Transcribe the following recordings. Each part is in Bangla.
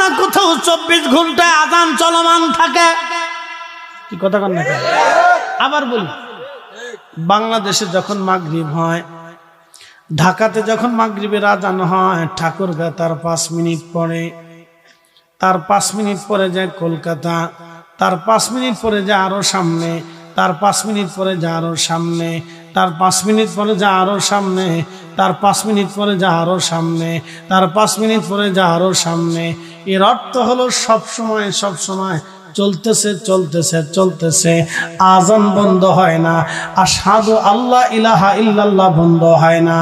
না কোথাও 24 ঘন্টায় আযান চলমান থাকে। কি কথা কন না? আবার বলি, বাংলাদেশে যখন মাগরিব হয়, ঢাকাতে যখন মাগরিবের আযান হয়, ঠাকুরগাঁ তার 5 মিনিট পরে, তার 5 মিনিট পরে যায় কলকাতা, তার 5 মিনিট পরে যায় আরো সামনে, তার 5 মিনিট পরে যায় আরো সামনে, তার 5 মিনিট পরে যায় আরো সামনে, তার 5 মিনিট পরে যায় আরো সামনে, তার 5 মিনিট পরে যায় আরো সামনে। এর অর্থ হলো সব সময় চলতেছে চলতেছে চলতেছে, আযান বন্ধ হয় না, আশহাদু আল্লাহ ইলাহা ইল্লাল্লাহ বন্ধ হয় না।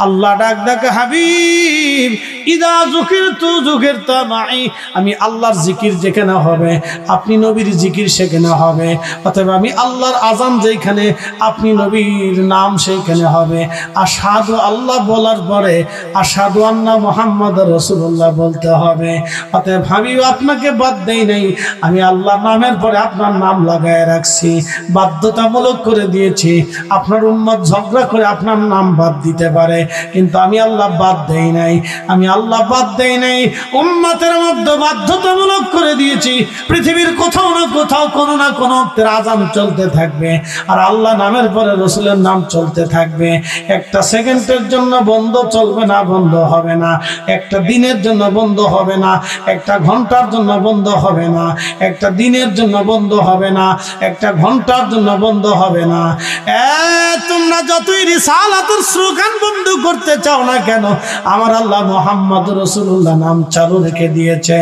আল্লাহ ডাক ডাকে, হাবিব ইদা যুকিরতু যুকিরতা মাই, আমি আল্লাহর জিকির যেখানে হবে আপনি নবীর জিকির সেখানে হবে। অতএব আমি আল্লাহর আযান যেখানে আপনি নবীর নাম সেইখানে হবে। আশহাদু আল্লাহ বলার পরে আশহাদু আন্না মুহাম্মাদুর রাসূলুল্লাহ বলতে হবে। অতএব হাবিব আপনাকে বাদ দেই নাই, আমি আল্লাহর নামের পরে আপনার নাম লাগায় রাখছি, বাধ্যতামূলক করে দিয়েছি। আপনার উম্মত ঝগড়া করে আপনার নাম বাদ দিতে পারে, কিন্তু আমি আল্লাহ বাদ দেই নাই, আমি আল্লাহ বাদ দেই নাই। উম্মতের মধ্যে বাধ্যতামূলক করে দিয়েছি, পৃথিবীর কোথাও না কোথাও কোনো না কোনো আযান চলতে থাকবে, আর আল্লাহ নামের পরে রাসূলের নাম চলতে থাকবে। একটা সেকেন্ডের জন্য বন্ধ চলবে না, বন্ধ হবে না। একটা দিনের জন্য বন্ধ হবে না, একটা ঘন্টার জন্য বন্ধ হবে না, একটা দিনের জন্য বন্ধ হবে না, একটা ঘন্টার জন্য বন্ধ হবে না। তোমরা যতই রিসালাতুর স্লোগান বন্ধ করতে চাও না কেন, আমার আল্লাহ মুহাম্মদ রাসূলুল্লাহ নাম চালু রেখে দিয়েছে।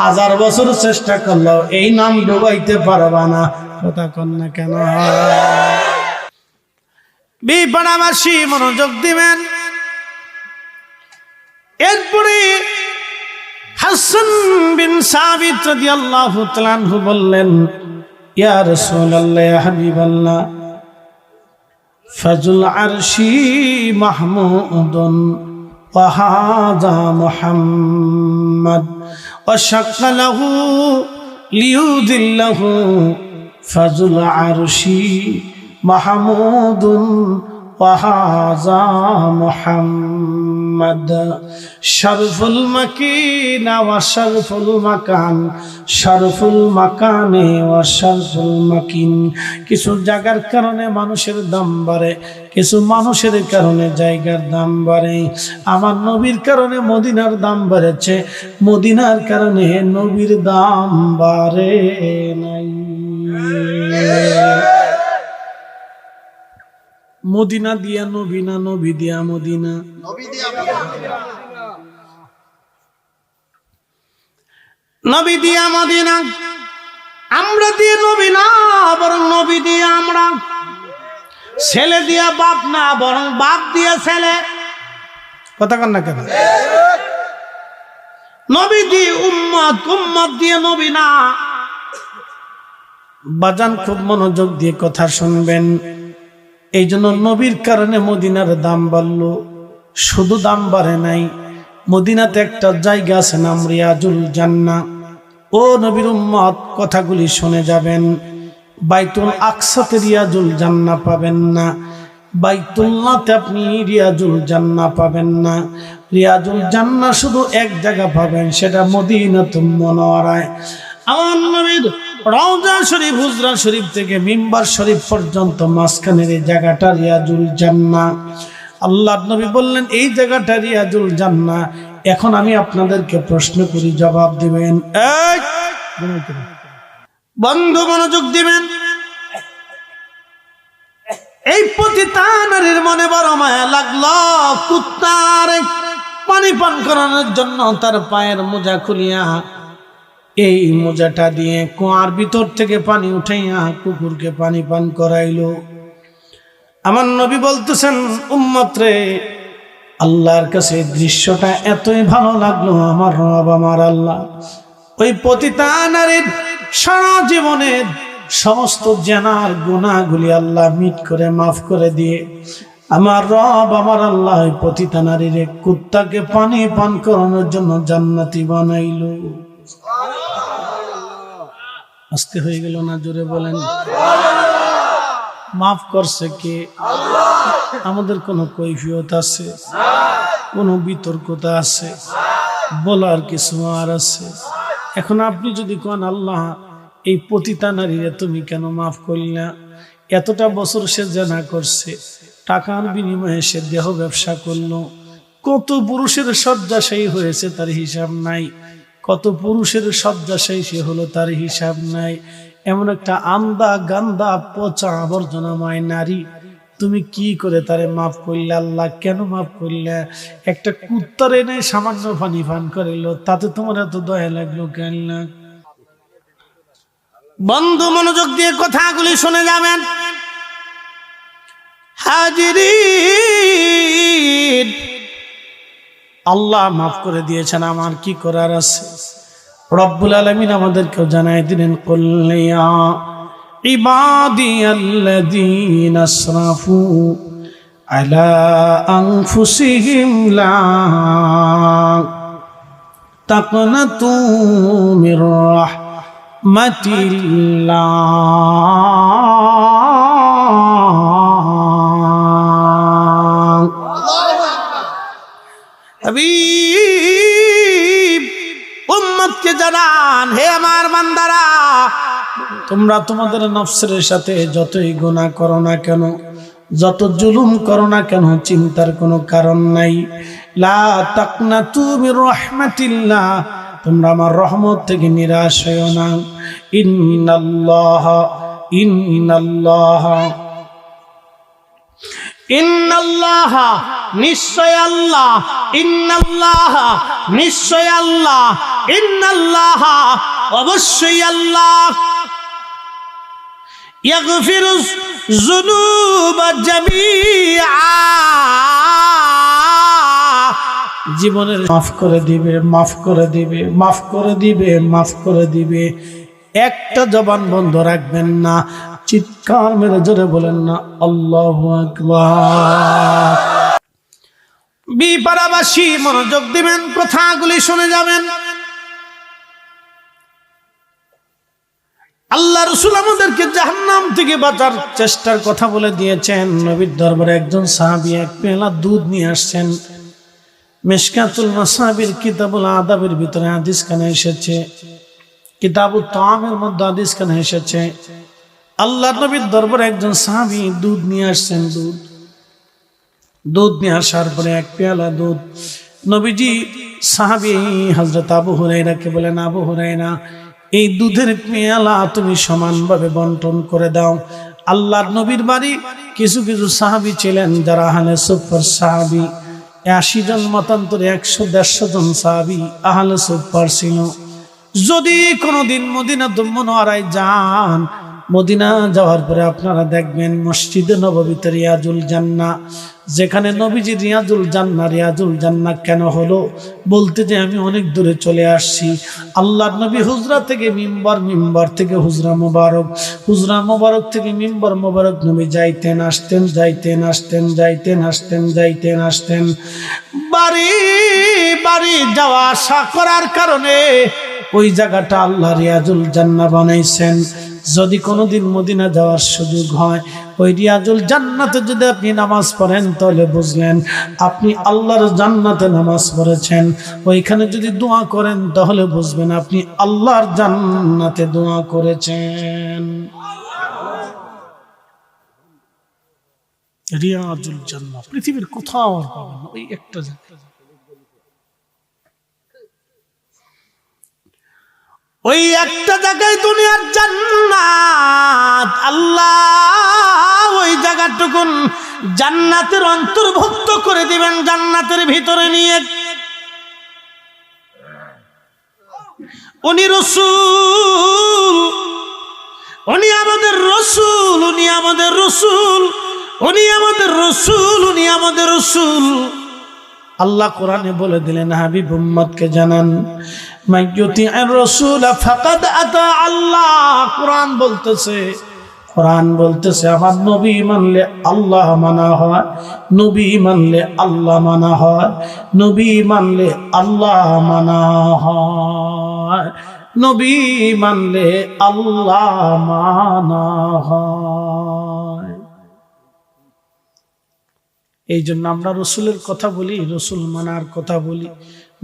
1000 বছর চেষ্টা করলেও এই নাম ডুবাইতে পারবা না। কথা কন না কেন? বিপাড়াবাসী মনোযোগ দিবেন। এরপরে হাসান বিন সাবিত রাদিয়াল্লাহু তাআলা আনহু বললেন, ইয়া রাসূলুল্লাহ, ইয়া হাবিবাল্লাহ, ফাজুল আরশি মাহমুদুন ওয়া হাযা মুহাম্মদ ওয়া শাক্কা লাহু লিয়ুদিল্লাহু, ফাজুল আরশি মাহমুদুন ওয়া হাযা মুহাম্মদ, শরফুল মাকিনা ওয়া শরফুল মাকান, শরফুল মাকানে ওয়া শরফুল মাকিন। কিছু জায়গার কারণে মানুষের দাম বাড়ে, কিছু মানুষের কারণে জায়গার দাম বাড়ে। আমার নবীর কারণে মদিনার দাম বেড়েছে, মদিনার কারণে নবীর দাম বাড়ে নাই। মদিনা দিয়া নবী না, নবী দিয়া মদিনা? নবী দিয়া মদিনা। আমরা দিয়ে নবী না, বরং নবী দিয়ে আমরা। ছেলে দিয়া বাপ না, বরং বাপ দিয়া ছেলে। কথা কন না কেন? নবী দিয়ে উম্মত, উম্মত দিয়ে নবী না। বাজান খুব মনোযোগ দিয়ে কথা শুনবেন। এই জন্য নবীর কারণে মদিনার দাম বাড়লো। শুধু দাম বাড়ে নাই, মদিনাতে একটা জায়গা আছে নাম রিয়াজুল জান্নাহ। ও নবীর উম্মত, কথাগুলি শুনে যাবেন। বাইতুল আকসাতে রিয়াজুল জান্নাহ পাবেন না, বাইতুল্লাহতে আপনি রিয়াজুল জান্নাহ পাবেন না। রিয়াজুল জান্নাহ শুধু এক জায়গা পাবেন, সেটা মদিনাতুল মুনাওয়ারায়। আমার নবীর রওজা শরীফ, হুজরা শরীফ থেকে মিম্বার শরীফ পর্যন্ত মাঝখানের এই জায়গাটা রিয়াজুল জান্নাহ। আল্লাহর নবী বললেন এই জায়গাটা রিয়াজুল জান্নাহ। এখন আমি আপনাদেরকে প্রশ্ন করি, জবাব দিবেন। বন্ধু মনোযোগ দিবেন। এই পতিতা নারীর মনে বড় মায়া লাগলো। কুত্তার পানি পান করানোর জন্য তার পায়ের মোজা খুলিয়া এই মোজাটা দিয়ে কুয়ার ভিতর থেকে পানি উঠাইয়া কুকুরকে পানি পান করাইলো। আমার নবী বলতেছেন, উম্মত রে, আল্লাহর কাছে দৃশ্যটা এতই ভালো লাগলো, আমার রব আমার আল্লাহ ওই পতিতা নারীর সারা জীবনের সমস্ত জেনার গুনাহগুলি আল্লাহ মিট করে মাফ করে দিয়ে আমার রব আমার আল্লাহ ওই পতিতা নারীর কুত্তাকে পানি পান করানোর জন্য জান্নাতি বানাইলো। আস্তে হয়ে গেল না? জোরে বলেন। মাফ করছে কে? আমাদের কোনো কৈফিয়ত আছে? কোনো বিতর্কতা আছে? বলার কিছু আর আছে? এখন আপনি যদি কোন আল্লাহ এই পতিতা নারীরে তুমি কেন মাফ করলা, এতটা বছর সে জেনা করছে, টাকার বিনিময়ে সে দেহ ব্যবসা করলো, কত পুরুষের শয্যাশায়ী হয়েছে তার হিসাব নাই, কত পুরুষের শয্যাশায়ী সে হলো তার হিসাব নাই, এমন একটা আন্দা গান্দা পচা আবর্জনাময় নারী তুমি কি করে তারে মাফ করলে? আল্লাহ কেন মাফ করলে? একটা কুত্তার এনে সামান্য পানি পান করিল, তাতে তোমার এত দয়া লাগলো কেন? বন্ধু মনোযোগ দিয়ে কথাগুলি শুনে যাবেন। হাজিরিন, আল্লাহ মাফ করে দিয়েছেন, আমার কি করার আছে? রব্বুল আলামিন আমাদেরকেও জানাই দিলেন, কুল ইয়া ইবাদিয়াল্লাযীনা আসরাফু আলা আনফুসিহিম লা তাকনাতু মির রাহমাতিল্লাহ। হাবিব উম্মতকে জানান, হে আমার বান্দারা, তোমরা তোমাদের নফসের সাথে যতই গুনাহ করো না কেন, যত জুলুম করো না কেন, চিন্তার কোনো কারণ নাই। লা তাকনাতু মির রাহমাতিল্লাহ, তোমরা আমার রহমত থেকে নিরাশ হয়ো না। ইন্নাল্লাহ নিশ্চয় আল্লাহ, ইন্নাল্লাহ নিশ্চয় আল্লাহ, ইন্নাল্লাহ অবশ্যই আল্লাহ, ইয়াগফিরুজ যুনুবা জামিআ, জীবনের মাফ করে দিবে, মাফ করে দিবে, মাফ করে দিবে, মাফ করে দিবে। একটা জবান বন্ধ রাখবেন না, চিৎকার মেরে জোরে বলেন না আল্লাহু আকবার। বিপারাবাসী মনোযোগ দিবেন, কথাগুলি শুনে যাবেন। আল্লাহ রাসূল আমাদেরকে জাহান্নাম থেকে বাঁচার চেষ্টার কথা বলে দিয়েছেন। নবীর দরবারে একজন সাহাবী এক পেয়ালা দুধ নিয়ে আসছেন। মিশকাতুল মাসাবির কিতাবুল আদাবের ভিতরে হাদিস খানে এসেছে, কিতাবুত তাআমের মধ্যে হাদিস খানে এসেছে। আল্লাহর নবীর দরবারে একজন সাহাবী দুধ নিয়ে আসছেন। দুধ নিয়ে আসার পরে এক পেয়ালা দুধ নবীজি সাহাবী হযরত আবু হুরায়রাকে বলেন, আবু হুরায়রা, এই দুধের পেয়ালা তুমি সমানভাবে বন্টন করে দাও। আল্লাহর নবীর বাড়ি কিছু কিছু সাহাবী ছিলেন যারা আহলে সুফফার সাহাবী, 80 জন মতান্তরে 100-150 জন সাহাবী আহলে সুফফার ছিল। যদি কোনোদিন মদিনা মুনাওয়ারায় যান, মদিনা যাওয়ার পরে আপনারা দেখবেন মসজিদে নববীতে রিয়াজুল জান্নাহ, যেখানে নবীজি রিয়াজুল জান্নাহ কেন হলো? বলতে যে আমি অনেক দূরে চলে আসছি। আল্লাহর নবী হুজরা থেকে মিম্বার থেকে হুজরা মোবারক থেকে মিম্বার মোবারক নবী যাইতেন আসতেন। বাড়ি বাড়ি যাওয়া আসা করার কারণে ওই জায়গাটা আল্লাহ রিয়াজুল জান্নাহ বানাইছেন। যদি কোনোদিন মদিনা যাওয়ার সুযোগ হয়, ওই রিয়াজুল জান্নাতে যদি আপনি নামাজ পড়েন, তাহলে বুঝলেন আপনি আল্লাহর জান্নাতে নামাজ পড়েছেন। ওইখানে যদি দোয়া করেন, তাহলে বুঝবেন আপনি আল্লাহর জান্নাতে দোয়া করেছেন। রিয়াজুল জান্নাহ পৃথিবীর কোথাও আর পাবেন না, ওই একটা জায়গা। ওই একটা জায়গায় দুনিয়ার জান্নাত, আল্লাহ ওই জায়গাটুকুন জান্নাতের অন্তর্ভুক্ত করে দিবেন, জান্নাতের ভিতরে নিয়ে। উনি রাসূল, উনি আমাদের রাসূল, উনি আমাদের রাসূল, উনি আমাদের রাসূল, উনি আমাদের রাসূল। আল্লাহ কোরআনে বলে দিলেন, হাবিব উম্মতকে জানান, মাইয়ুতি'আর রাসূল ফাকাদ আতা আল্লাহ। কোরআন বলতেছে আমার নবী মানলে আল্লাহ মানা হয়, নবী মানলে আল্লাহ মানা হয়, নবী মানলে আল্লাহ মানা হয়, নবী মানলে আল্লাহ মানা হয়। এই জন্য আমরা রসুলের কথা বলি, রসুল মানার কথা বলি।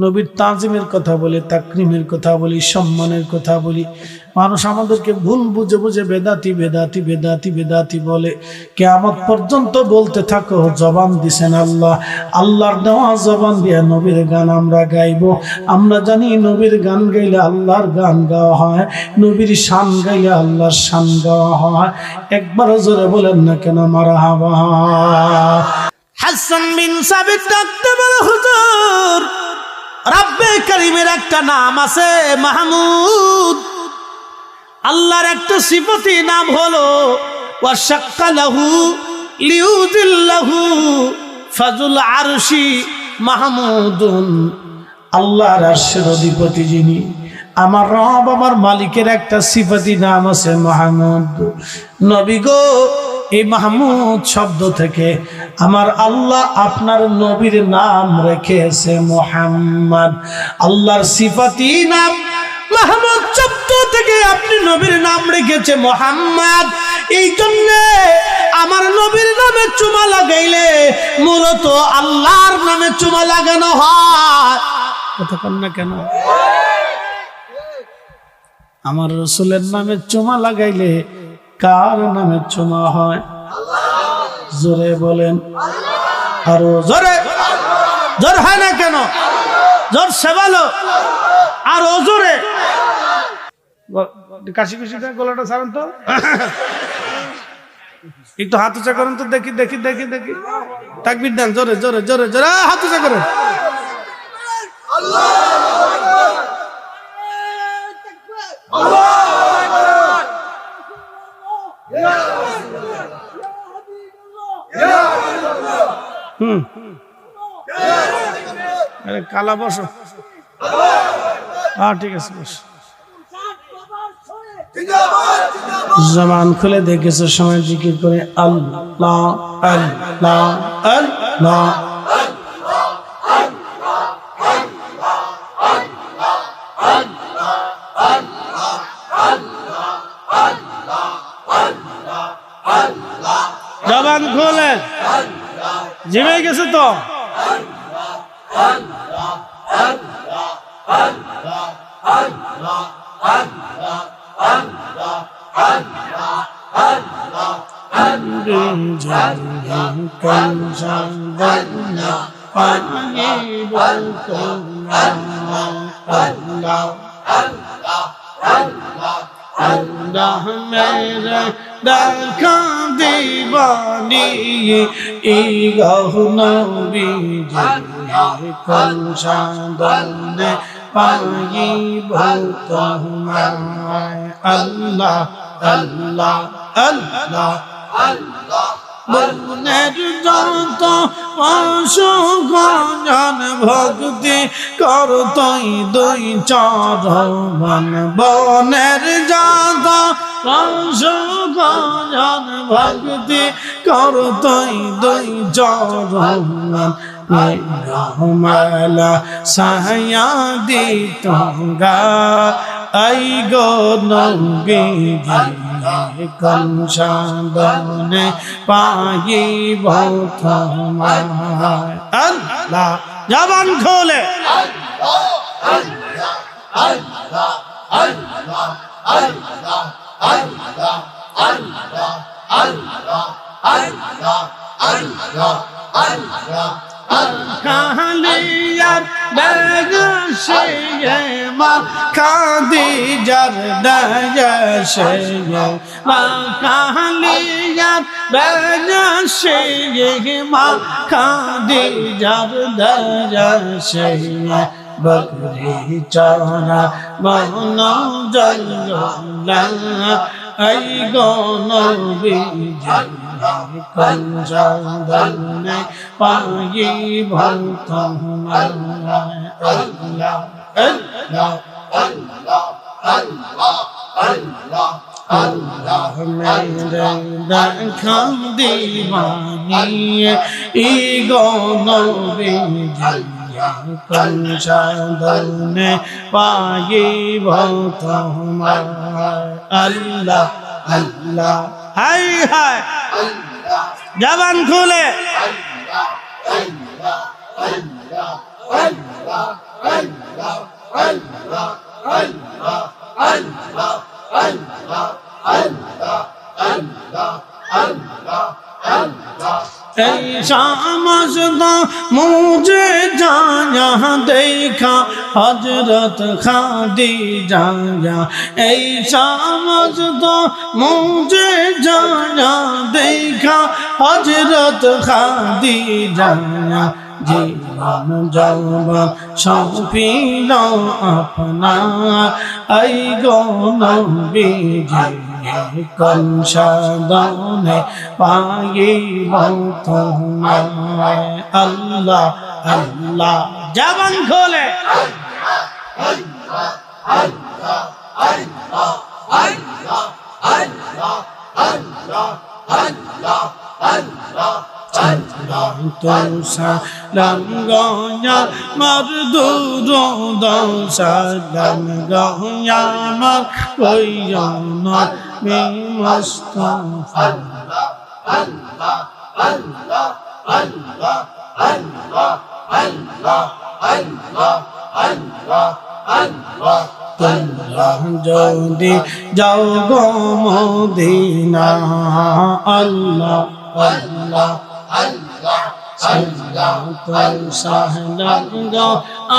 নবীর তাজিমের কথা বলি, তাকরিমের কথা বলি, সম্মানের কথা বলি। মানুষ আমাদেরকে ভুল বুঝে বুঝে বেদাতি বেদাতি বেদাতি বেদাতি বলে। কিয়ামত পর্যন্ত বলতে থাকো, জবান দিছেন আল্লাহ, আল্লাহর দেওয়া জবান দিয়ে নবীর গান আমরা গাইবো। আমরা জানি নবীর গান গাইলে আল্লাহর গান গাওয়া হয়, নবীর শান গাইলে আল্লাহর শান গাওয়া হয়। একবার জোরে বলেন না কেন মারহাবা। হাসান বিন সাবিত ডাকতে বলে, হুজুর রব্বে কারীমের একটা নাম আছে মাহমুদ, আল্লাহর একটা সিফাতি নাম হলো ওয়াশাক্কা লাহু লিউযিল্লাহু ফাজুল আরশি মাহমুদুন। আল্লাহর আরশের অধিপতি যিনি, আমার রব, আমার মালিকের একটা সিফাতি নাম আছে মাহমুদ। নবী গো, এই মাহমুদ শব্দ থেকে আমার আল্লাহ আপনার নবীর নাম রেখেছে মুহাম্মদ। আল্লাহর সিফাতি নাম মাহমুদ শব্দ থেকে আপনি নবীর নাম রেখেছে মুহাম্মদ। এই জন্য আমার নবীর নামে চুমা লাগাইলে মূলত আল্লাহর নামে চুমা লাগানো হয়। কথা কন না কেন? আমার রাসূলের নামে চুমা লাগাইলে কার নামে চুমা হয়? জোরে বলেন, আরো জোরে। জোর হয় না কেন? জোর সে বলো, আরো জোরে। কাশি কুশি গলাটা ছাড়েন তো, একটু হাত উঁচা করেন তো, দেখি দেখি দেখি দেখি। তাকবীর দেন, জোরে জোরে জোরে জোরে হাত উঁচা করেন। আরে কালা বসো, ঠিক আছে বসো। জবান খুলে দেখেছো সময় জিকির করে আল্লাহ আল্লাহ আল্লাহ। জবান খুলে জিমে গেছে তো। দেখা দিবানি এই গহনবী কোন সাধনে পাইব তোমায়। আল্লাহ আল্লাহ আল্লাহ আল্লাহ। বনের যত পশু গণ ভক্তি করতই দুই চরণ। বনের যত পশু গণ ভক্তি করতই দুই চরণ। রহমালা সায়া দিত গা আই গো নবী কোন সাধনে পাইব তোমায়। আল্লাহ জবান খোলে কালিয়ার বেগশে মা খাদিজার দয়াশে মা কালিয়ার বেগশে মা খাদিজার দয়াশে বকরি চরা মন জল্লা আই গো নবী কোন সাধনে পাইব তোমায়। আল্লাহ আল্লাহ আল্লাহ আল্লাহ আল্লাহ আল্লাহ মেরে দেখা দিবানি এই গো নবী কোন সাধনে পাইব তোমায়। আল্লাহ আল্লাহ হাই হাই জবান খুলে ऐसा मज़दा मुझे जाया देखा हजरत खादीजा ऐसा मज़दा मुझे जाया देखा हजरत खादीजा जीवन जौवन सौंपिल अपना आई गो नबीजी कौन सादने पाइब तुम्हारे अल्लाह अल्लाह जबान खोले तो सलाम गोया मर्दूरो सलाम गोया मर कोई ना में मुस्तफा যদি যাও গো মদিনা আল্লাহ আল্লাহ সাহলাম গো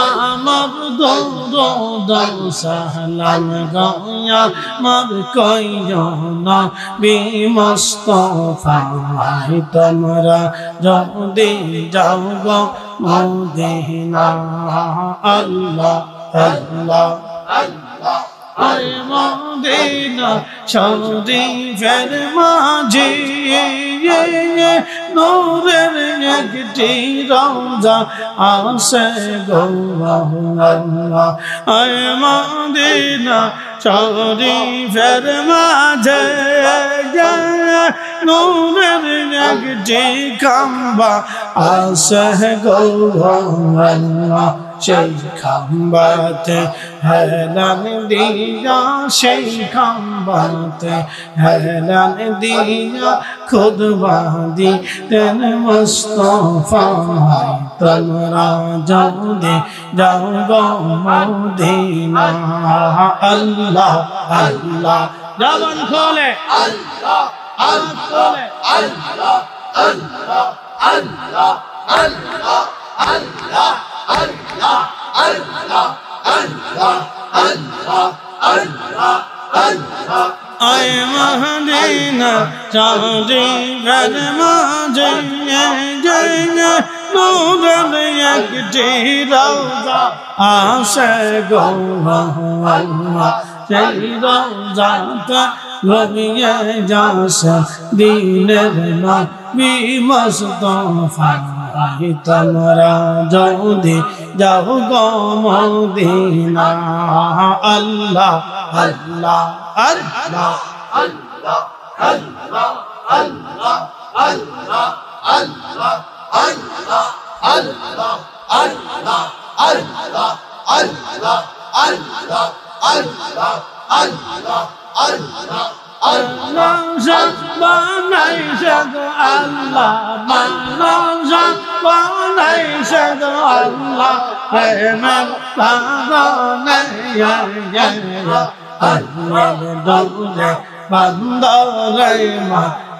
আমার দরদ সাহলাম গো আমার কইনা বিমুস্তফা তোমরা যদি যাও গো মদিনা আল্লাহ আল্লাহ আয় মদিনা শরীফের মাঝে নূরের একটি রওজা আছে গো আল্লাহ আয় মদিনা শরীফের মাঝে নূরের একটি খাম্বা আছে গো আল্লাহ সেই খাম্বাতে হেলান দিয়া সেই খাম্বাতে হেলান দিয়া খুদবা দিতেন মুস্তফা তোমরা যদি যাও গো মদিনা আল্লাহ আল্লাহ जबान खोले अल्लाह खोले अल्लाह अल्लाह अल्लाह अल्लाह अल्लाह अल्लाह अल्लाह अल्लाह अल्लाह अल्लाह अल्लाह आए मदीना चाँदी घर माँजे जय नूरन एकटी रौज़ा आसे गो अल्लाह সেই রওজাতে রবিয়ে যাসে দিনের নবী মুস্তাফা তোমরা যদি যাও গো মদিনা আল্লাহ আল্লাহ আল্লাহ আল্লাহ আল্লাহ আল্লাহ আল্লাহ আল্লাহ আল্লাহ আল্লাহ আল্লাহ আল্লাহ আল্লাহ আল্লাহ Allah, Allah, Allah, Allah, Manay Shadu Allah, Manay Shadu Allah, Amen, Manay Allah, Dole, Bandole,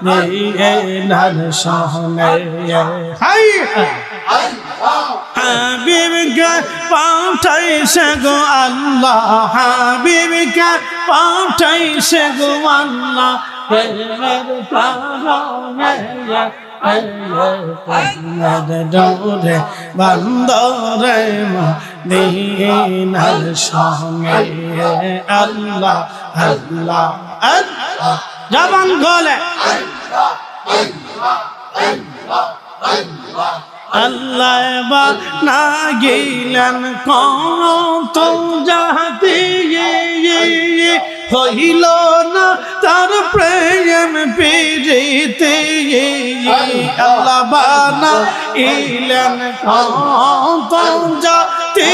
Ni'enan Shahne, Hay, হাবিবকে পাঠাইছে গো আল্লাহ হাবিবকে পাঠাইছে গো আল্লাহ প্রেমের কারণে ডোরে বন্দরে মদিনার সঙ্গে আল্লাহ আল্লাহ আল্লাহ जबान खोले আল্লাহ বানা গেলেন কত জাতি হইল না তার প্রেম প্রীতি আল্লাহ বানা গেলেন কত জাতি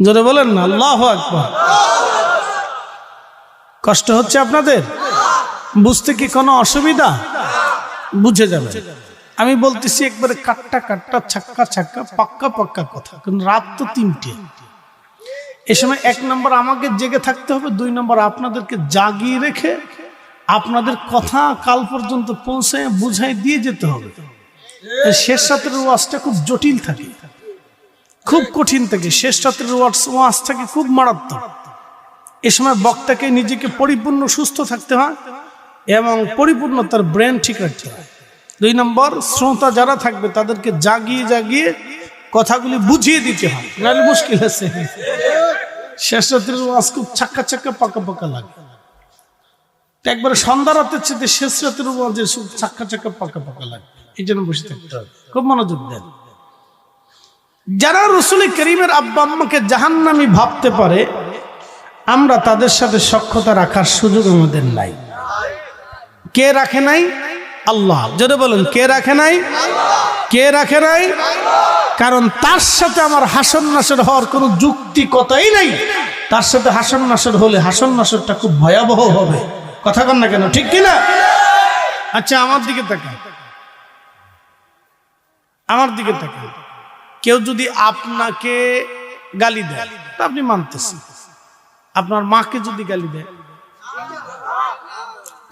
জোরে বলেন না আল্লাহু আকবার। কষ্ট হচ্ছে আপনাদের? বুঝতে কি কোনো অসুবিধা? বুঝে যাবে। আমি বলতেছি একবারে কাট্টা কাট্টা ছাক্কা ছাক্কা পাক্কা পাক্কা কথা, কিন্তু রাত তো 3টে। এ সময় 1 নম্বর আমাকে জেগে থাকতে হবে, 2 নম্বর আপনাদেরকে জাগিয়ে রেখে আপনাদের কথা কাল পর্যন্ত পৌঁছে বুঝাই দিয়ে যেতে হবে। শেষ রাতের ওয়াজটা খুব জটিল থাকে, খুব কঠিন থাকে। শেষ রাতের ওয়াজ থাকে খুব মারাত্মক। এ সময় বক্তাকে নিজেকে পরিপূর্ণ সুস্থ থাকতে হয় এবং পরিপূর্ণ তার ব্রেন ঠিক রাখতে হয়। 2 নম্বর, শ্রোতা যারা থাকবে তাদেরকে জাগিয়ে জাগিয়ে কথাগুলি বুঝিয়ে দিতে হয়, নাহলে মুশকিল আছে। শেষ রাতের ওয়াজ খুব ছাক্কা ছাক্কা পাকা পাকা লাগে। একবারে সন্ধ্যা রাতের চেয়ে শেষ রাতের ওয়াজে ছাক্কা ছাক্কা পাকা পাকা লাগে। এই জন্য বসে থাকতে হবে, খুব মনোযোগ দেন। যারা রাসূল করিমের আব্বা আম্মাকে জাহান্নামী ভাবতে পারে, আমরা তাদের সাথে সখ্যতা রাখার সুযোগ আমাদের নাই। কে রাখে নাই? আল্লাহ। জোরে বলুন, কে রাখে নাই? কে রাখে নাই? কারণ তার সাথে আমার হাসন নাসর হওয়ার কোনো যুক্তি কথাই নাই। তার সাথে হাসন নাসর হলে হাসন নাসরটা খুব ভয়াবহ হবে। কথা কন না কেন, ঠিক কিনা? আচ্ছা, আমার দিকে তাকান, আমার দিকে তাকান। কেউ যদি আপনাকে গালি দেয় তা আপনি মানতেছেন। আপনার মাকে যদি গালি দেয়,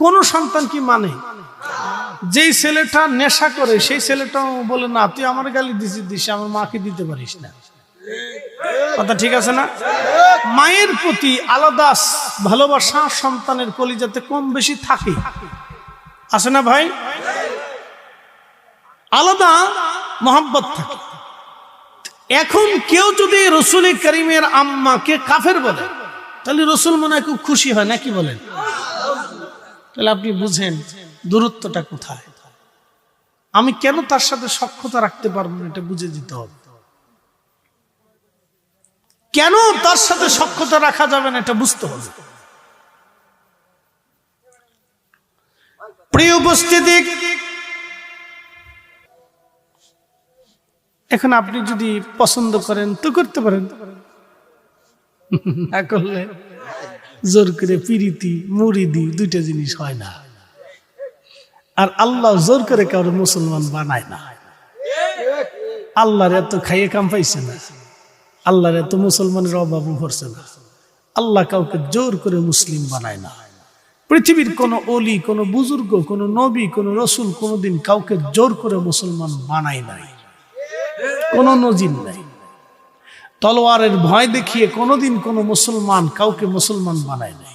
কোন সন্তান কি মানে? যেই ছেলেটা নেশা করে সেই ছেলেটাও বলে না, তুই আমার গালি দিস, আমার মাকে দিতে পারিস না। কথা ঠিক আছে না? মায়ের প্রতি আলাদা ভালোবাসা সন্তানের কলিজাতে কম বেশি থাকে, আছে না ভাই? আলাদা মহব্বত থাকে। এখন কেউ যদি রাসূল করিমের আম্মাকে কাফের বলে, তাহলে রাসূল মনে হয় খুব খুশি হয়, নাকি বলেন? তাহলে আপনি বুঝেন দূরত্বটা কোথায়। আমি কেন তার সাথে সখ্যতা রাখতে পারবো না, এটা বুঝে দিতে হবে। কেন তার সাথে সখ্যতা রাখা যাবে না, এটা বুঝতে হবে। প্রিয় উপস্থিতি, এখন আপনি যদি পছন্দ করেন তো করতে পারেন, না করলে জোর করে পিরিতি মুরিদি 2টা জিনিস হয় না। আর আল্লাহ জোর করে কাউকে মুসলমান বানায় না। আল্লাহর এত খাইয়ে কাম পাইছে না, আল্লাহর এত মুসলমানের অভাব ভরছে না। আল্লাহ কাউকে জোর করে মুসলিম বানায় না। পৃথিবীর কোন অলি, কোন বুজুর্গ, কোন নবী, কোন রসুল কোনদিন কাউকে জোর করে মুসলমান বানায় নাই, কোন নজির নাই। তলোয়ারের ভয় দেখিয়ে কোনোদিন কোন মুসলমান কাউকে মুসলমান বানায় নাই।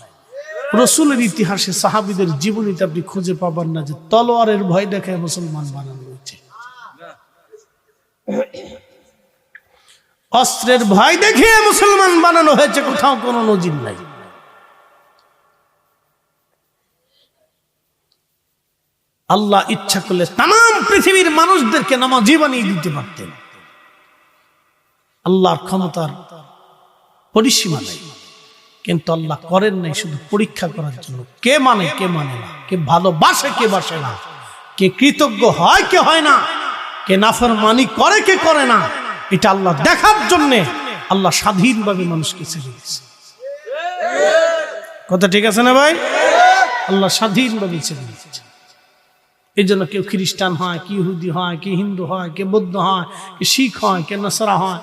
রসুলের ইতিহাসে সাহাবীদের জীবনীতে আপনি খুঁজে পাবেন না যে তলোয়ারের ভয় দেখায় মুসলমান বানানো হয়েছে। অস্ত্রের ভয় দেখিয়ে মুসলমান বানানো হয়েছে, কোথাও কোনো নজির নাই। আল্লাহ ইচ্ছা করলে তাম পৃথিবীর মানুষদেরকে নামাজি বানিয়ে দিতে পারতেন। আল্লাহর ক্ষমতার পরিসীমা নাই, কিন্তু আল্লাহ করেন নাই শুধু পরীক্ষা করার জন্য। কে মানে, কে মানে না, কে ভালোবাসে, কে বাসে না, কে কৃতজ্ঞ হয়, কে হয় না, কে নাফরমানি করে, কে করে না, এটা আল্লাহ দেখার জন্য আল্লাহ স্বাধীনভাবে মানুষকে ছেড়ে দিয়েছে। কথা ঠিক আছে না ভাই? আল্লাহ স্বাধীনভাবে ছেড়ে দিয়েছে। এই জন্য কেউ খ্রিস্টান হয়, কে ইহুদি হয়, কে হিন্দু হয়, কে বৌদ্ধ হয়, কে শিখ হয়, কে নাসারা হয়,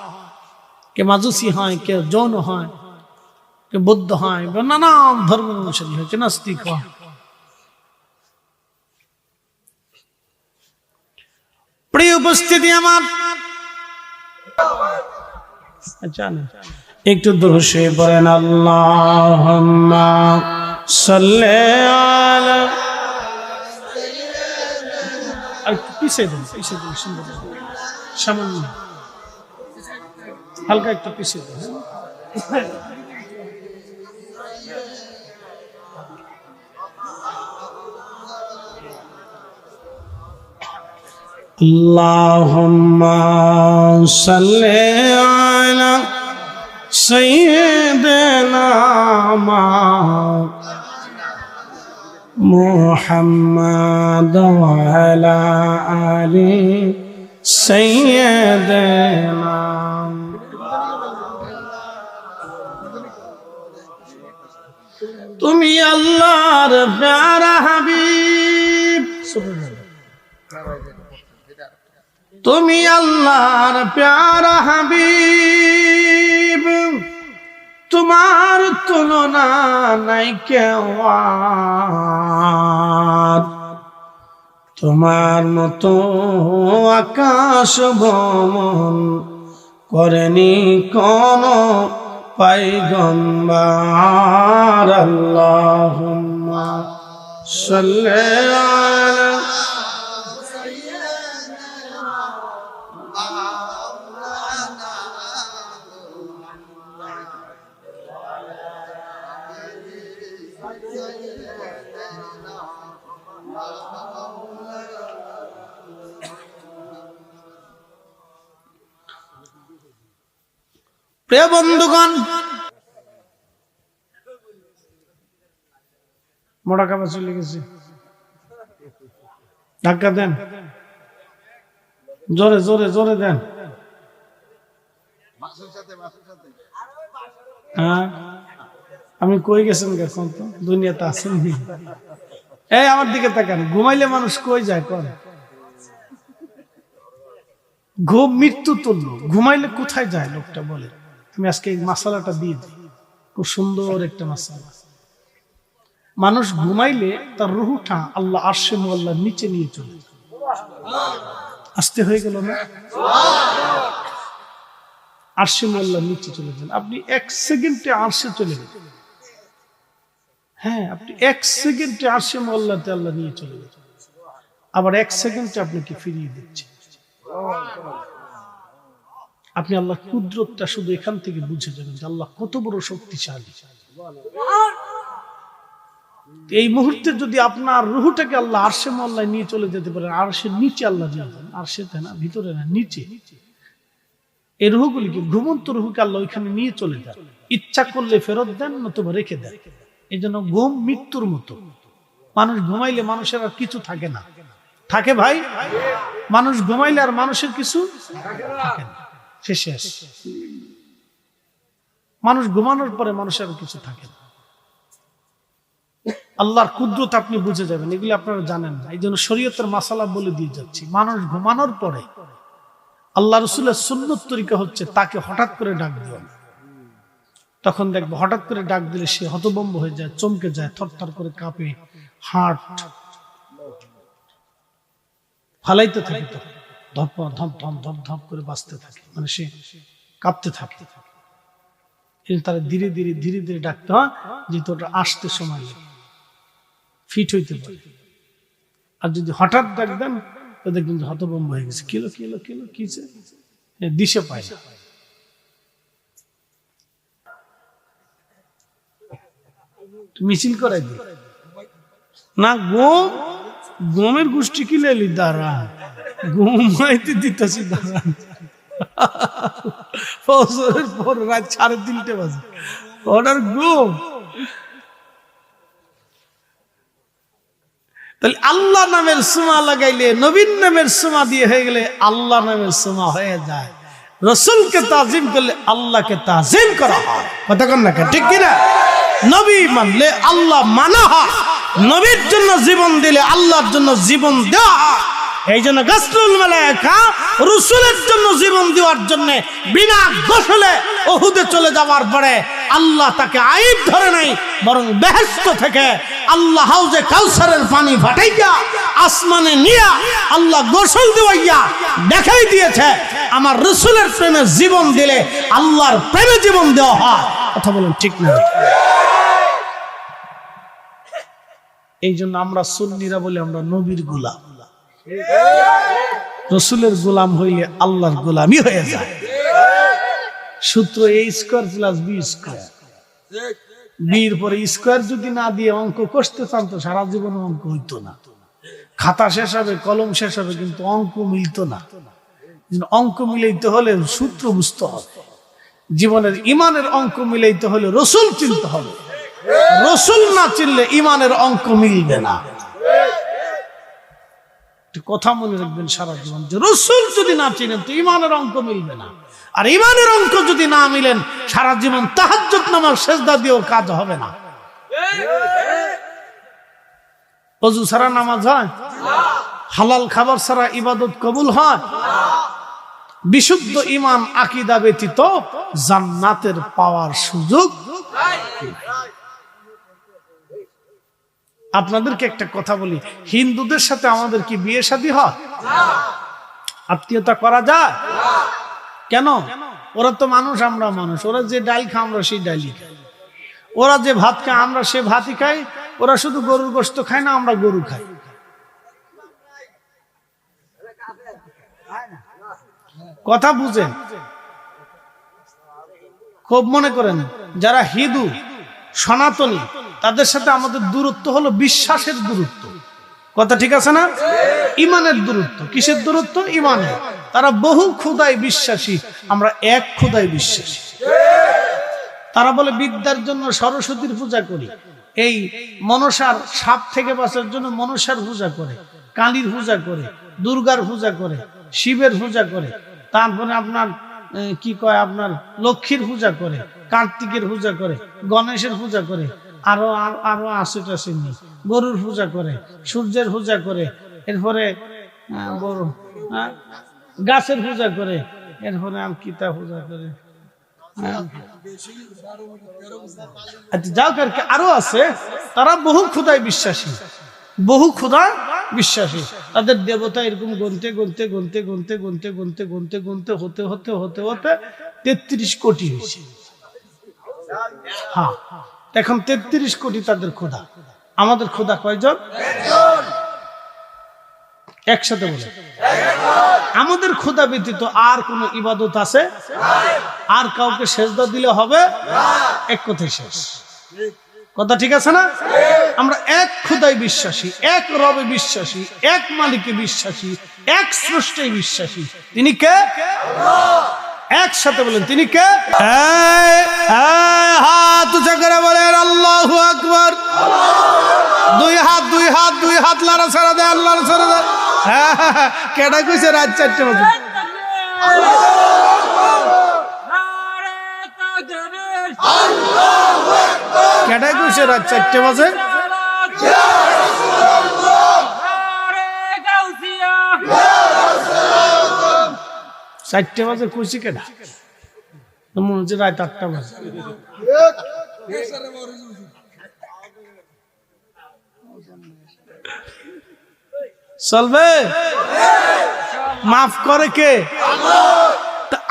কে মাজুসি হয়, কে জৈন হয়, কে বৌদ্ধ হয়, নানান ধর্মের অনুসারী হয়, কে নাস্তিক হয়। প্রিয় উপস্থিতি আমার, একটু দরুশে পড়েন, আল্লাহুম্মা সাল্লি আলা। আর পিছিয়ে দেন, পিছিয়ে দেন, সুন্দর সামান্য হালকা একটু পিছিয়ে দেন। আল্লাহুম্মা সাল্লি আলা সাইয়্যিদিনা মুহাম্মাদ ওয়া আলা আলি সাইয়্যিদিনা। তুমি আল্লাহর প্যারা হাবিব, তুমি আল্লাহর প্যারা হাবিব, তোমার তুলনা নাই কেউ আর, তোমার মতো আকাশ ভ্রমণ করেনি কোন পয়গম্বর। আল্লাহুম্মা সাল্লি আলা প্রিয় বন্ধুগণ, মোটা কাপড় চলে গেছে, ধাক্কা দেন, জোরে জোরে জোরে দেন। হ্যাঁ, আমি কই গেছেন এখন তো দুনিয়াতে আছেন। এই আমার দিকে তাকান, ঘুমাইলে মানুষ কই যায় কোন? ঘুম মৃত্যু তুল্য, ঘুমাইলে কোথায় যায় লোকটা বলে? আমি আজকে এই মাসালাটা দিয়ে দিই, খুব সুন্দর একটা মাসালা। মানুষ ঘুমাইলে তার রুহটা আল্লাহ আরশে মুআল্লার নিচে নিয়ে চলে যায়। আসতে হয়ে গেল না? আরশে মুআল্লার নিচে চলে যান। আপনি 1 সেকেন্ডে আরশে চলে গেলেন। হ্যাঁ, আপনি 1 সেকেন্ডে আরশে মুআল্লাতে আল্লাহ নিয়ে চলে গেলেন, আবার 1 সেকেন্ডে আপনাকে ফিরিয়ে দিচ্ছে। আপনি আল্লাহ কুদরতটা শুধু এখান থেকে বুঝে যাবেন যে আল্লাহ কত বড় শক্তিশালী। এই মুহূর্তে যদি আপনার রুহটাকে আল্লাহ আরশে মুআল্লায় নিয়ে চলে যেতে পারেন, আরশের নিচে আল্লাহ দিয়ে দেন, আরশেতে না, ভিতরে না, নিচে। এই রুহগুলিকে, ঘুমন্ত রুহকে আল্লাহ ওইখানে নিয়ে চলে যান। ইচ্ছা করলে ফেরত দেন, নতুবা রেখে দেন। এই জন্য ঘুম মৃত্যুর মতো। মানুষ ঘুমাইলে মানুষের আর কিছু থাকে না। থাকে ভাই? মানুষ ঘুমাইলে আর মানুষের কিছু থাকে না, শেষ। মানুষ ঘুমানোর পরে মানুষের আর কিছু থাকে না। আল্লাহর কুদরত আপনি বুঝে যাবেন, এগুলি আপনারা জানেন না। এই জন্য শরীয়তের মাসালা বলে দিয়ে যাচ্ছি। মানুষ ঘুমানোর পরে আল্লাহ রাসূলের সুন্নত তরিকা হচ্ছে তাকে হঠাৎ করে ডাক দিও না। তখন দেখবো হঠাৎ করে ডাক দিলে সে হতভম্ব হয়ে যায়, চমকে যায়, থরথর করে কাঁপে, হার্ট ফালাইতে থাকে, ধপ ধপ ধপ ধপ ধপ করে বাঁচতে থাকে, মানে সে কাঁপতে থাকে। তারা ধীরে ধীরে ধীরে ধীরে ডাকতে হয়, যেহেতু ওটা আসতে সময় লাগে, ফিট হইতে পারে। আর যদি হঠাৎ ডাক দেন তো দেখবেন যে হতভম্ব হয়ে গেছে, কিলো কিলো কিলো কিছে, দিশে পায় না। মিছিল করাই দিই না, গমের গোষ্ঠী কি লেলি দাঁড়া, ঘুমাইতে দিতেছি দাঁড়া। ফজরের পর রাত 3:30 বাজে, ওটার ঘুম। তাহলে আল্লাহ নামের সুমা লাগাইলে, নবীর নামের সুমা দিয়ে হয়ে গেলে আল্লাহ নামের সুমা হয়ে যায়। রসুলকে তাজিম করলে আল্লাহকে তাজিম করা হয়। কথা কন না, ঠিক কিনা? নবী মানলে আল্লাহ মানা হয়, নবীর জন্য জীবন দিলে আল্লাহর জন্য জীবন দেওয়া হয়। এই জন্য গাসলুল মালায়েকা রাসূলের জন্য জীবন দেওয়ার জন্য বিনা গোসলে উহুদে চলে যাওয়ার পরে আল্লাহ তাকে আইব ধরে নাই, বরং বেহেশত থেকে আল্লাহ হাউজে কাউসারের পানি ফাটাইয়া আসমানে নিয়া আল্লাহ গোসল দেওয়াইয়া দেখাই দিয়েছে আমার রাসূলের প্রেমে জীবন দিলে আল্লাহর প্রেমে জীবন দেওয়া হয়। কথা বলেন ঠিক না? এই জন্য আমরা সুন্নিরা বলি আমরা নবীর গোলাম। রসুলের গোলাম হইলে আল্লাহর গোলামি হয়ে যায়। সূত্র a² + b²। বির পরে স্কোয়ার যদি না দিয়ে অঙ্ক কষতে চান তো সারা জীবন অঙ্ক হইতো না। খাতা শেষ হবে, কলম শেষ হবে, কিন্তু অঙ্ক মিলতো না। অঙ্ক মিলাইতে হলে সূত্র বুঝতে হবে। জীবনের ইমানের অঙ্ক মিলাইতে হলে রসুল চিনতে হবে। রসুল না চিনলে ইমানের অঙ্ক মিলবে না। কথা মনে রাখবেন সারা জীবন, যে রসুল যদি না চিনেন তো ইমানের অঙ্ক মিলবে না। আর ইমানের অঙ্ক যদি না মিলেন সারা জীবন তাহাজ্জুদ নামাজ সেজদা দিয়েও কাজ হবে না। অজু ছাড়া নামাজ হয়? হালাল খাবার ছাড়া ইবাদত কবুল হয়? বিশুদ্ধ ঈমান আকীদা ব্যতীত জান্নাতের পাওয়ার সুযোগ। আপনাদেরকে একটা কথা বলি, হিন্দুদের সাথে আমাদের কি বিয়ে শাদী হয়? আত্মীয়তা করা যায়? কেন? ওরা তো মানুষ, আমরা মানুষ। ওরা যে ডাল খায় আমরা সেই ডালই খাই, ওরা যে ভাত খায় আমরা সে ভাতই খাই। ওরা শুধু গরুর গোশত খায় না, আমরা গরু খাই। কথা বুঝেন? খুব মনে করেন যারা হিন্দু সনাতনী তাদের সাথে আমাদের দূরত্ব হলো বিশ্বাসের দূরত্ব। কথা ঠিক আছে না? ইমানের দূরত্ব। কিসের দূরত্ব? ইমানের। তারা বহু খোদায় বিশ্বাসী, আমরা এক খোদায় বিশ্বাসী। তারা বলে বিদ্যার জন্য সরস্বতীর পূজা করি, এই মনসার সাপ থেকে বাঁচার জন্য মনসার পূজা করে, কালীর পূজা করে, দুর্গার পূজা করে, শিবের পূজা করে, তারপরে আপনার কি কয় আপনার লক্ষ্মীর পূজা করে, কার্তিকের পূজা করে, গণেশের পূজা করে, আরো আরো আশিটা শ্রেণী, গরুর পূজা করে, সূর্যের পূজা করে, এরপরে বড় গাছের পূজা করে, এরপরে আর কিতা পূজা করে, যাও আরো আছে। তারা বহু খোদায় বিশ্বাসী, বহু খোদা বিশ্বাসী। তাদের দেবতা এরকম গুনতে গুনতে গুনতে গুনতে গুনতে গুনতে গুনতে গুনতে হতে হতে হতে হতে 33 কোটি হয়েছে। হ্যাঁ, এখন 33 কোটি তাদের খোদা। আমাদের খোদা কয়জন? একসাথে বলে, আমাদের খোদা ব্যতীত আর কোন ইবাদত আছে? আর কাউকে সেজদা দিলে হবে? এক কথায় শেষ। কথা ঠিক আছে না? আমরা এক খোদায় বিশ্বাসী, এক রবে বিশ্বাসী, এক মালিকে বিশ্বাসী, এক স্রষ্টায় বিশ্বাসী। তিনি কে? একসাথে বলেন, তিনি কে? হাত উঁচা করে বলেন আল্লাহু আকবার। দুই হাত দুই হাত দুই হাত লারা ছাড়া দেয়, আল্লাহ ছাড়া দেয়। হ্যাঁ, কেডা কইছে রাত 4টে বাজে? কেডা কইছে রাত 4টে বাজে? 4টে বাজে কইছি কেডা? মনে হচ্ছে রাত 8টা বাজে। চলবে? মাফ করে কে?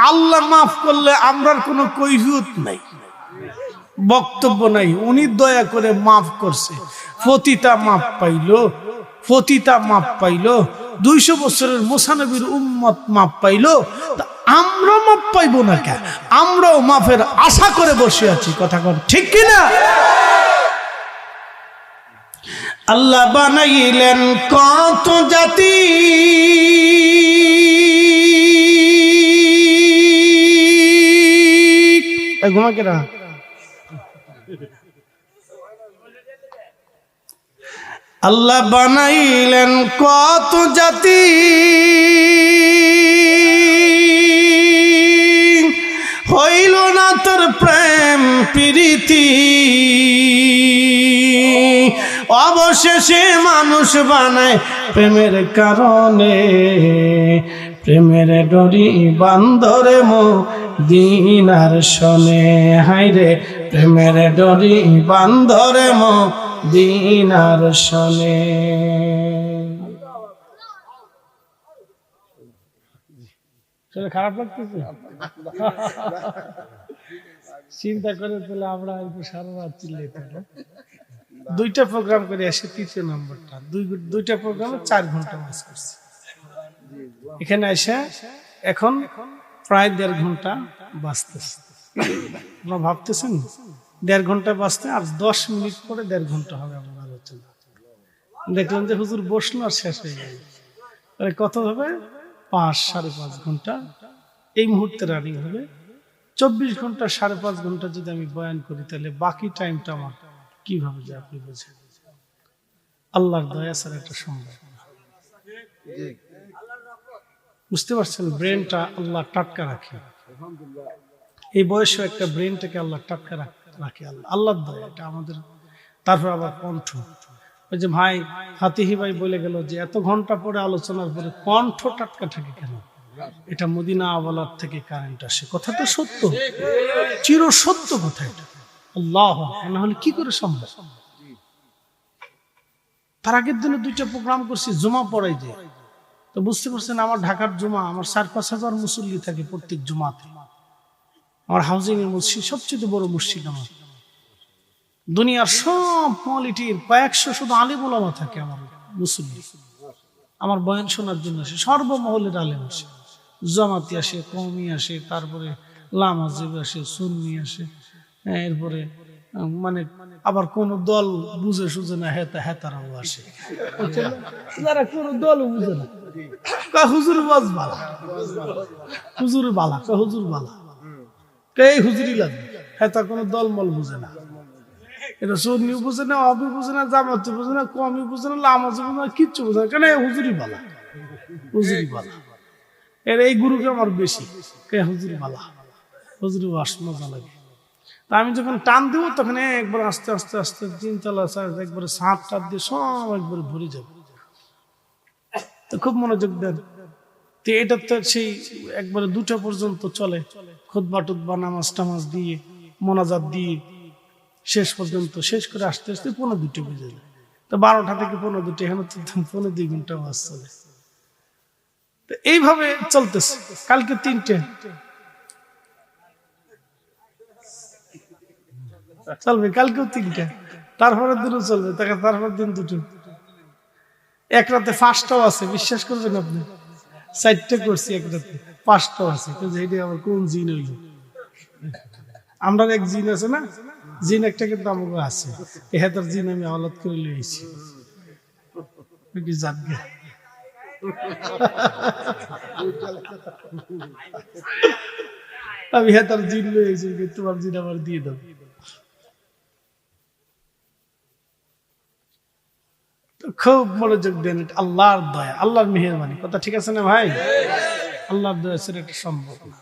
আল্লাহ মাফ করলে আমরার কোনো কৈফিয়ত নাই, বক্তব্য নাই। উনি দয়া করে মাফ করছে, ফতিতা মাফ পাইলো, ফতিতা মাফ পাইলো, 200 বছরের মুসা নবীর উম্মত মাফ পাইলো। আমরা মাফ পাইবো না কেন? আমরাও মাফের আশা করে বসে আছি। কথা কর ঠিক কিনা? আল্লাহ বানাইলেন কত জাতি, ঘুমাকে না। আল্লাহ বানাইলেন কত জাতি, হইল না তোর প্রেম প্রীতি, অবশেষে মানুষ বানায় প্রেমের কারণে, প্রেমের ডরি বান্দরে মদিনার শোনে। হাইরে প্রেমের ডরি বান্দরে মদিনার শোনে। খারাপ লাগতেছে? চিন্তা করে তাহলে আমরা সারা রাত চিল্লাইতে। 2টা প্রোগ্রাম করে এসে 3 নম্বরটা, দুইটা প্রোগ্রামে 4 ঘন্টা মাস করছি। এখানে এসে এখন প্রায় 1.5 ঘন্টা বাঁচতেছে। আপনারা ভাবতেছেন 1.5 ঘন্টা বাঁচতে আর 10 মিনিট পরে 1.5 ঘন্টা হবে আমার আলোচনা। দেখলাম যে হুজুর বসলো আর শেষ হয়ে গেল। কত হবে? 5-5.5 ঘন্টা এই মুহূর্তে রানিং হবে। 24 ঘন্টা 5.5 ঘন্টা যদি আমি বয়ান করি তাহলে বাকি টাইমটা আমার কিভাবে যায় আপনি বুঝেন? আল্লাহর দয়া ছাড়া এটা সম্ভব না। বুঝতে পারছেন? ব্রেনটা আল্লাহ টাটকা রাখে। এই বয়সে একটা ব্রেনটাকে আল্লাহ টাটকা রাখে। আল্লাহর দয়া এটা আমাদের। তারপর আবার কণ্ঠ, ওই যে ভাই ফাতিহি ভাই বলে গেল যে এত ঘন্টা পরে আলোচনার পরে কণ্ঠ টাটকা থাকে কেন? এটা মদিনা আওয়ালার থেকে কারেন্ট আসে। কথা তো সত্য, চির সত্য কথা এটা। আল্লাহ, না হলে কি করে সম্ভব? তার আগের দিনে 2টা প্রোগ্রাম করছি, জুমা পড়াই যে, তো বুঝতে পারছেন আমার ঢাকার জুমা, আমার 4-5 হাজার মুসল্লি থাকে প্রত্যেক জুমাতে। আমার হাউজিং এর মসজিদ সবচেয়ে বড় মসজিদ আমার। দুনিয়ার সব কোয়ালিটির কয়েকশো শুধু আলিম ওলামা থাকে আমার মুসল্লি। আমার বয়ান শোনার জন্য আসে, সর্বমহলের আলেম আসে, জামাতি আসে, কওমি আসে, তারপরে লামাজিব আসে, সুন্নি আসে, এরপরে মানে আবার কোন দল বুঝে সুঝে না হেতারাও আসে, যারা কোন দল বুঝে না। হুজুর বাজ বালা, হুজুর বালা, হুজুর বালা, কে হুজুরি লাগবে, হেতা কোনো দল মল বুঝে না। এটা সুন্নিও বুঝে না, অবি বুঝে না, জামাতি বুঝে না, কওমি বুঝে না, লামাজি বুঝে না, কিচ্ছু বুঝে না। কেন? হুজুরি বালা, হুজুরি বালা। এর এই গুরুকে আমার বেশি, কে হুজুরি বালা, হুজুরি বাস মজা লাগে। তা আমি যখন টান দেবো তখন একবার আস্তে আস্তে আস্তে 3 তলা একবারে 7-8 দিয়ে সব একবারে ভরে যাবে। তো খুব মনোযোগ দেন। তো এটা তো সেই একবারে 2টা পর্যন্ত চলে, খুতবা টুতবা নামাজ টামাজ দিয়ে মোনাজাত দিয়ে শেষ পর্যন্ত, শেষ করে আসতে আসতে 1:45 বেজে যায়। তো 12টা থেকে 1:45, এখানে তো 1.5 ঘন্টা ওয়াজ চলে। তো এইভাবে চলতেছে। কালকে 3টে চলবে, কালকেও 3টে, তারপরের দিনও চলবে, তারপরের দিন 2টো, এক রাতে 5টাও আছে। বিশ্বাস করবেন আপনি? 4টে করছি এক রাতে, 5টাও আছে। এটা আবার কোন জিন হইল? আমরা এক জিন আছে না, জিন একটা কিন্তু আমাকে আছে, এহাতার জিন আমি আওলাদ করে লিয়েছি কি জানবে। আমি হেতার জিন লিয়েছি, তোমার জিন আবার দিয়ে দাও। খুব মনোযোগ দেন, আল্লাহর দয়া, আল্লাহর মেহেরবানি। কথা ঠিক আছে না ভাই? আল্লাহর দয়া ছেড়ে এটা সম্ভব না।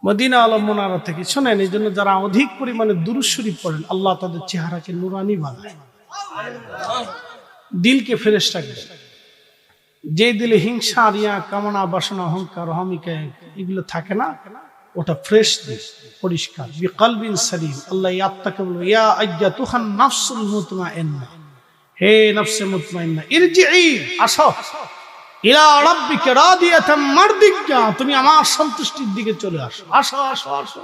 মদিনা আলম মোনারা থেকে শোনেন, এই জন্য যারা অধিক পরিমাণে দুরূদ শরীফ পড়েন, আল্লাহ তাদের চেহারাকে নুরানি বানায়, দিলকে ফেরেশতা করে। যে দিলে হিংসা, রিয়া, কামনা, বাসনা, অহংকার, অহমিকা এগুলো থাকে না, ওটা ফ্রেশ দিল, পরিষ্কার। বিকলবিন সালিম। আল্লাহ এই আত্মাকে বলল, ইয়া আইয়াতুহান নাফসুল মুতমাইন্না, হে নফসে মুতমাইন্না, ইরজিই, আসো, ইলা রাব্বিকা রাদিয়াতাম মারদিয়া, তুমি আমার সন্তুষ্টির দিকে চলে আসো, আসো আসো আসো।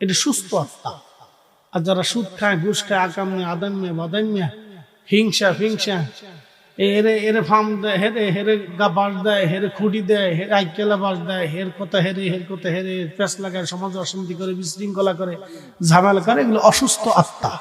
এটা সুস্থ আত্মা। আর যারা সুদ খায়, ঘুষ খায়, আকাম্যা, আদাম্যা, বাদাম্যা, হিংসা ফিংসা, এরে ফার্ম দেয়, হেরে গা বাস দেয়, হেরে খুঁটি দেয়, হেরে আইকেলা বাস দেয়, হের কথা হেরে পেঁচ লাগায়, সমাজে অশান্তি করে, বিশৃঙ্খলা করে, ঝামেলা করে, এগুলো অসুস্থ আত্মা।